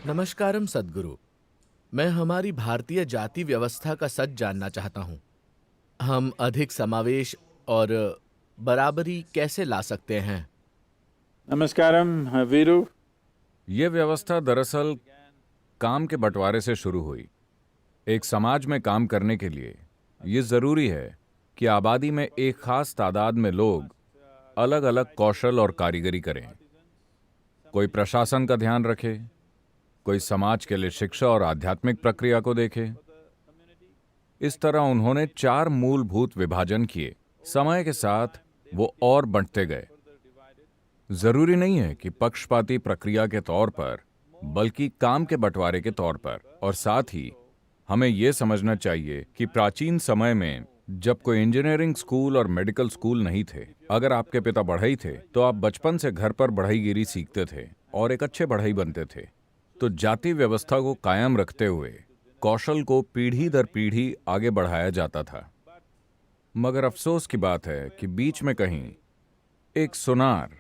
नमस्कारम सद्गुरु। मैं हमारी भारतीय जाति व्यवस्था का सच जानना चाहता हूँ। हम अधिक समावेश और बराबरी कैसे ला सकते हैं? नमस्कारम वीरू। ये व्यवस्था दरअसल काम के बंटवारे से शुरू हुई। एक समाज में काम करने के लिए ये जरूरी है कि आबादी में एक खास तादाद में लोग अलग अलग कौशल और कारीगरी करें। कोई प्रशासन का ध्यान रखे, कोई समाज के लिए शिक्षा और आध्यात्मिक प्रक्रिया को देखे। इस तरह उन्होंने 4 मूलभूत विभाजन किए। समय के साथ वो और बंटते गए। जरूरी नहीं है कि पक्षपाती प्रक्रिया के तौर पर, बल्कि काम के बंटवारे के तौर पर। और साथ ही हमें यह समझना चाहिए कि प्राचीन समय में जब कोई इंजीनियरिंग स्कूल और मेडिकल स्कूल नहीं थे, अगर आपके पिता बढ़ई थे तो आप बचपन से घर पर बढ़ईगिरी सीखते थे और एक अच्छे बढ़ई बनते थे। तो जाति व्यवस्था को कायम रखते हुए कौशल को पीढ़ी दर पीढ़ी आगे बढ़ाया जाता था। मगर अफसोस की बात है कि बीच में कहीं एक सुनार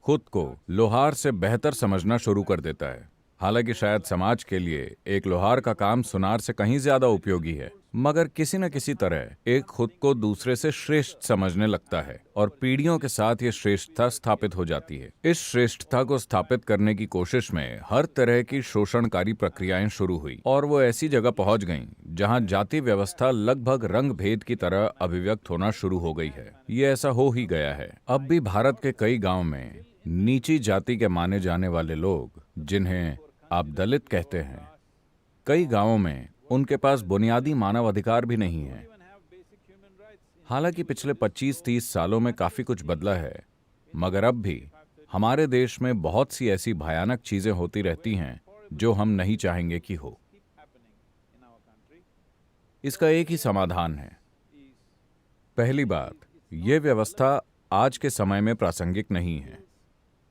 खुद को लोहार से बेहतर समझना शुरू कर देता है। हालांकि शायद समाज के लिए एक लोहार का काम सुनार से कहीं ज्यादा उपयोगी है, मगर किसी न किसी तरह एक खुद को दूसरे से श्रेष्ठ समझने लगता है और पीढ़ियों के साथ ये श्रेष्ठता स्थापित हो जाती है। इस श्रेष्ठता को स्थापित करने की कोशिश में हर तरह की शोषणकारी प्रक्रियाएं शुरू हुई और वो ऐसी जगह पहुंच गईं जहां जाति व्यवस्था लगभग रंग भेद की तरह अभिव्यक्त होना शुरू हो गई है। ये ऐसा हो ही गया है। अब भी भारत के कई गाँव में नीची जाति के माने जाने वाले लोग, जिन्हें आप दलित कहते हैं, कई गांवों में उनके पास बुनियादी मानव अधिकार भी नहीं है। हालांकि पिछले 25-30 सालों में काफी कुछ बदला है, मगर अब भी हमारे देश में बहुत सी ऐसी भयानक चीजें होती रहती हैं जो हम नहीं चाहेंगे कि हो। इसका एक ही समाधान है। पहली बात, यह व्यवस्था आज के समय में प्रासंगिक नहीं है,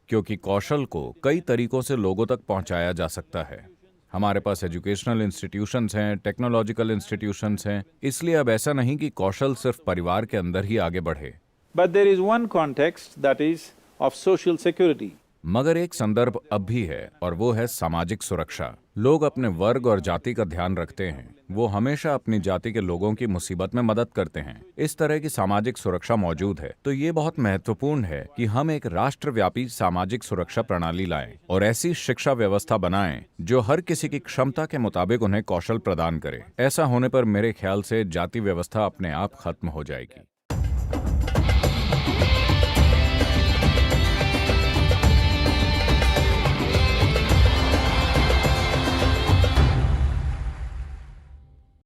क्योंकि कौशल को कई तरीकों से लोगों तक पहुंचाया जा सकता है। हमारे पास एजुकेशनल इंस्टीट्यूशंस हैं, टेक्नोलॉजिकल इंस्टीट्यूशंस हैं, इसलिए अब ऐसा नहीं कि कौशल सिर्फ परिवार के अंदर ही आगे बढ़े। But there is one context that is of social security. मगर एक संदर्भ अब भी है और वो है सामाजिक सुरक्षा। लोग अपने वर्ग और जाति का ध्यान रखते हैं। वो हमेशा अपनी जाति के लोगों की मुसीबत में मदद करते हैं। इस तरह की सामाजिक सुरक्षा मौजूद है। तो ये बहुत महत्वपूर्ण है कि हम एक राष्ट्रव्यापी सामाजिक सुरक्षा प्रणाली लाएं और ऐसी शिक्षा व्यवस्था बनाएं जो हर किसी की क्षमता के मुताबिक उन्हें कौशल प्रदान करे। ऐसा होने पर मेरे ख्याल से जाति व्यवस्था अपने आप खत्म हो जाएगी।